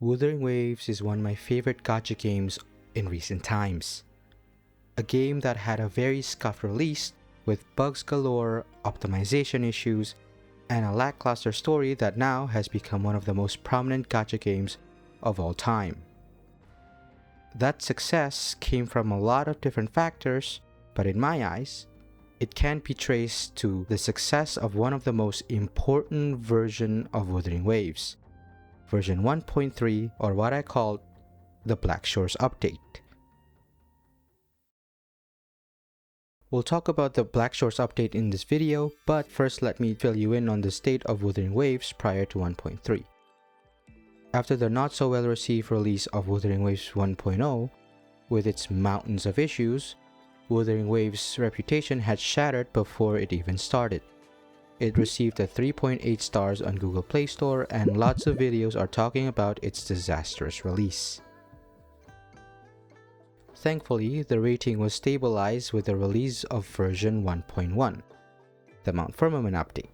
Wuthering Waves is one of my favorite gacha games in recent times. A game that had a very scuffed release with bugs galore, optimization issues, and a lackluster story that now has become one of the most prominent gacha games of all time. That success came from a lot of different factors, but in my eyes, it can be traced to the success of one of the most important version of Wuthering Waves, version 1.3, or what I call the Black Shores update. We'll talk about the Black Shores update in this video, but first let me fill you in on the state of Wuthering Waves prior to 1.3. After the not so well received release of Wuthering Waves 1.0, with its mountains of issues, Wuthering Waves' reputation had shattered before it even started. It received a 3.8 stars on Google Play Store, and lots of videos are talking about its disastrous release. Thankfully, the rating was stabilized with the release of version 1.1, the Mount Firmament update.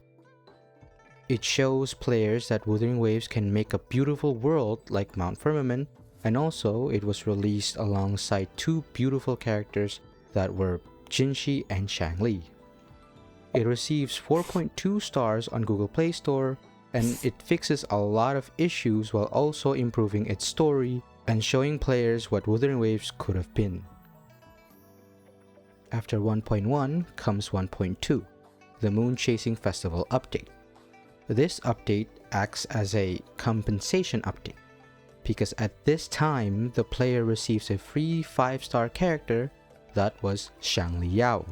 It shows players that Wuthering Waves can make a beautiful world like Mount Firmament, and also it was released alongside two beautiful characters that were Jinshi and Shangli. It receives 4.2 stars on Google Play Store, and it fixes a lot of issues while also improving its story and showing players what Wuthering Waves could have been. After 1.1 comes 1.2, the Moon Chasing Festival update. This update acts as a compensation update, because at this time the player receives a free 5-star character that was Shangli Yao.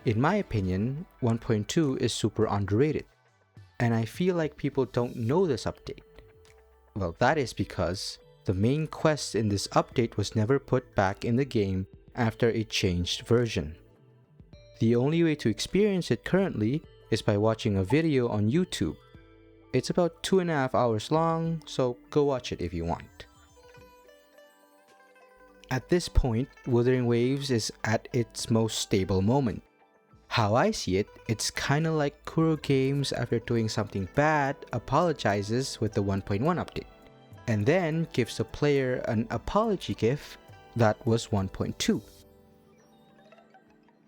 In my opinion, 1.2 is super underrated, and I feel like people don't know this update. Well, that is because the main quest in this update was never put back in the game after it changed version. The only way to experience it currently is by watching a video on YouTube. It's about 2.5 hours long, so go watch it if you want. At this point, Wuthering Waves is at its most stable moment. How I see it, it's kinda like Kuro Games after doing something bad apologizes with the 1.1 update, and then gives the player an apology gift that was 1.2.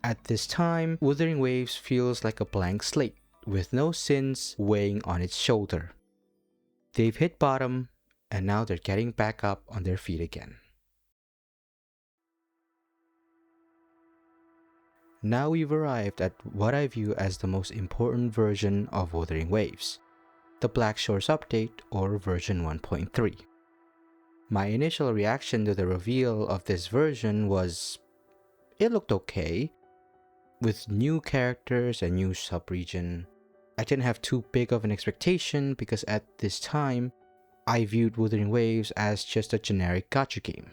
At this time, Wuthering Waves feels like a blank slate, with no sins weighing on its shoulder. They've hit bottom, and now they're getting back up on their feet again. Now we've arrived at what I view as the most important version of Wuthering Waves, the Black Shores update, or version 1.3. My initial reaction to the reveal of this version was, it looked okay. With new characters and new sub-region, I didn't have too big of an expectation because at this time, I viewed Wuthering Waves as just a generic gacha game.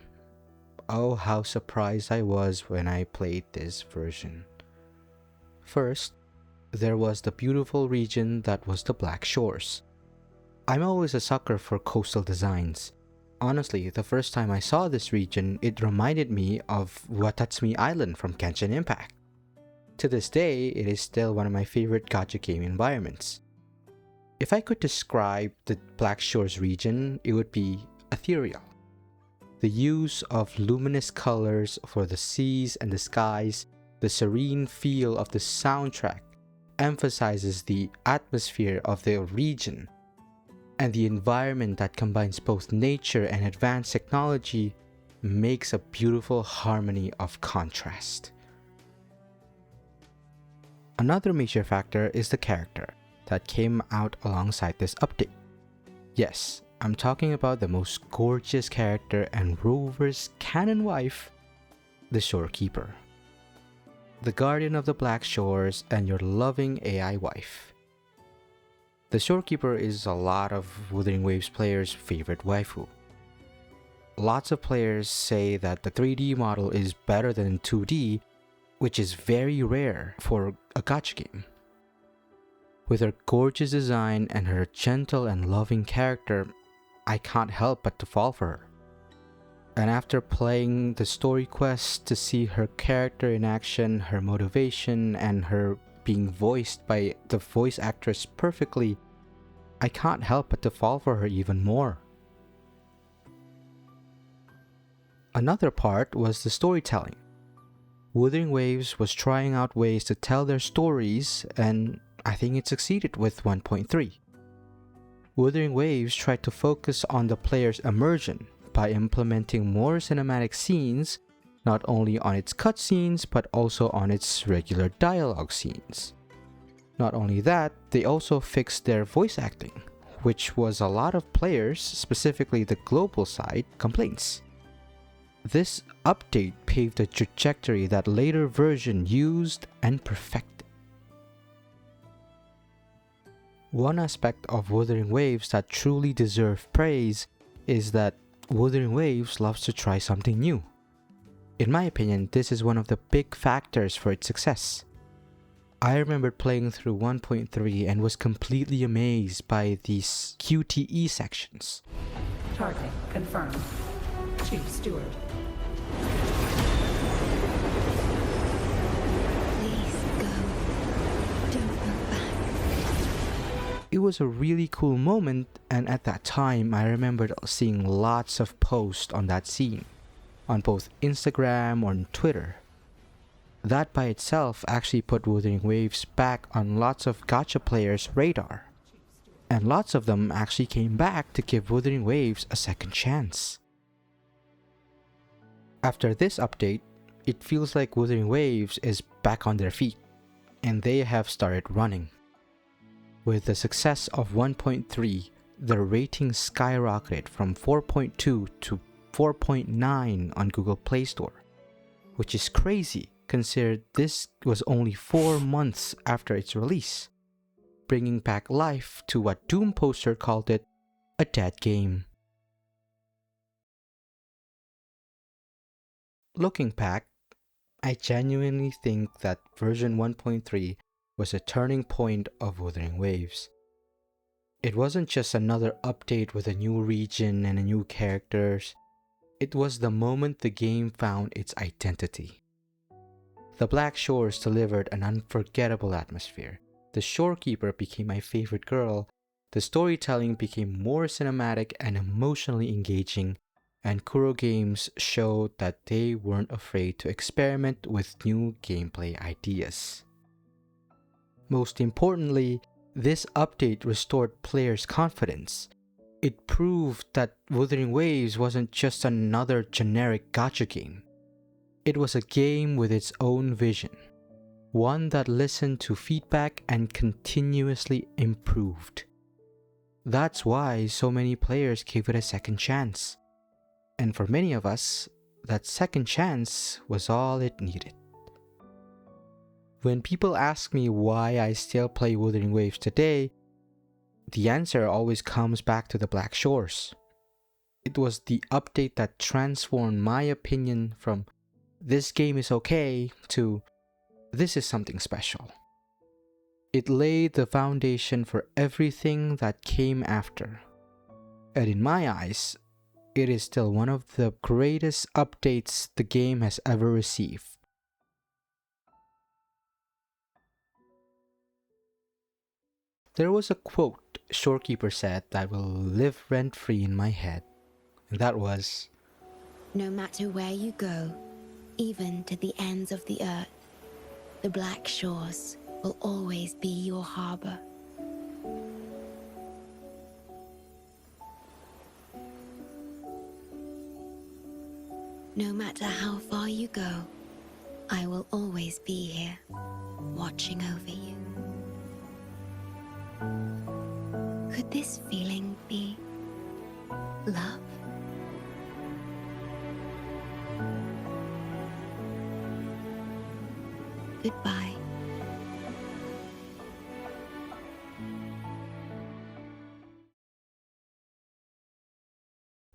Oh, how surprised I was when I played this version. First, there was the beautiful region that was the Black Shores. I'm always a sucker for coastal designs. Honestly, the first time I saw this region, it reminded me of Watatsumi Island from Genshin Impact. To this day, it is still one of my favorite gacha game environments. If I could describe the Black Shores region, it would be ethereal. The use of luminous colors for the seas and the skies, the serene feel of the soundtrack emphasizes the atmosphere of the region, and the environment that combines both nature and advanced technology makes a beautiful harmony of contrast. Another major factor is the character that came out alongside this update. Yes, I'm talking about the most gorgeous character and Rover's canon wife, the Shorekeeper. The guardian of the Black Shores and your loving AI wife. The Shorekeeper is a lot of Wuthering Waves players' favorite waifu. Lots of players say that the 3D model is better than 2D, which is very rare for a gacha game. With her gorgeous design and her gentle and loving character, I can't help but to fall for her. And after playing the story quest to see her character in action, her motivation, and her being voiced by the voice actress perfectly, I can't help but to fall for her even more. Another part was the storytelling. Wuthering Waves was trying out ways to tell their stories, and I think it succeeded with 1.3. Wuthering Waves tried to focus on the player's immersion by implementing more cinematic scenes, not only on its cutscenes but also on its regular dialogue scenes. Not only that, they also fixed their voice acting, which was a lot of players, specifically the global side, complaints. This update paved a trajectory that later version used and perfected. One aspect of Wuthering Waves that truly deserves praise is that Wuthering Waves loves to try something new. In my opinion, this is one of the big factors for its success. I remember playing through 1.3 and was completely amazed by these QTE sections. Target confirmed. Chief Steward. Please go. Don't look back. It was a really cool moment, and at that time I remembered seeing lots of posts on that scene, on both Instagram or Twitter. That by itself actually put Wuthering Waves back on lots of gacha players' radar. And lots of them actually came back to give Wuthering Waves a second chance. After this update, it feels like Wuthering Waves is back on their feet, and they have started running. With the success of 1.3, the rating skyrocketed from 4.2 to 4.9 on Google Play Store, which is crazy considered this was only 4 months after its release, bringing back life to what Doom Poster called it, a dead game. Looking back, I genuinely think that version 1.3 was a turning point of Wuthering Waves. It wasn't just another update with a new region and new characters, it was the moment the game found its identity. The Black Shores delivered an unforgettable atmosphere. The shorekeeper became my favorite girl, the storytelling became more cinematic and emotionally engaging, and Kuro Games showed that they weren't afraid to experiment with new gameplay ideas. Most importantly, this update restored players' confidence. It proved that Wuthering Waves wasn't just another generic gacha game. It was a game with its own vision, one that listened to feedback and continuously improved. That's why so many players gave it a second chance. And for many of us, that second chance was all it needed. When people ask me why I still play Wuthering Waves today, the answer always comes back to the Black Shores. It was the update that transformed my opinion from "this game is okay" to "this is something special." It laid the foundation for everything that came after. And in my eyes, it is still one of the greatest updates the game has ever received. There was a quote Shorekeeper said that will live rent-free in my head, and that was, No matter where you go, even to the ends of the earth, the Black Shores will always be your harbor. No matter how far you go, I will always be here, watching over you. Could this feeling be love? Goodbye.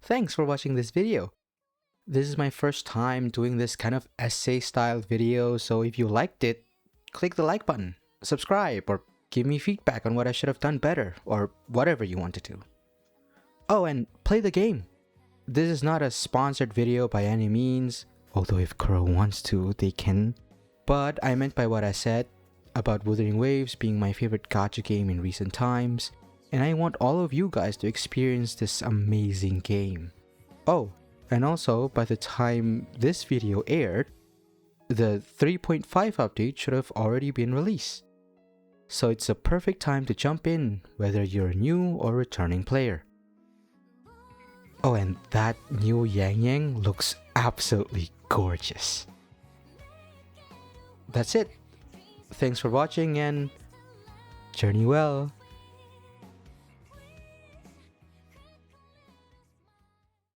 Thanks for watching this video. This is my first time doing this kind of essay style video, so if you liked it, click the like button, subscribe, or give me feedback on what I should have done better, or whatever you want to do. Oh, and play the game. This is not a sponsored video by any means, although if Kuro wants to, they can. But I meant by what I said about Wuthering Waves being my favorite gacha game in recent times, and I want all of you guys to experience this amazing game. Oh, And also, by the time this video aired, the 3.5 update should have already been released. So it's a perfect time to jump in, whether you're a new or returning player. Oh, and that new Yang Yang looks absolutely gorgeous. That's it. Thanks for watching and journey well.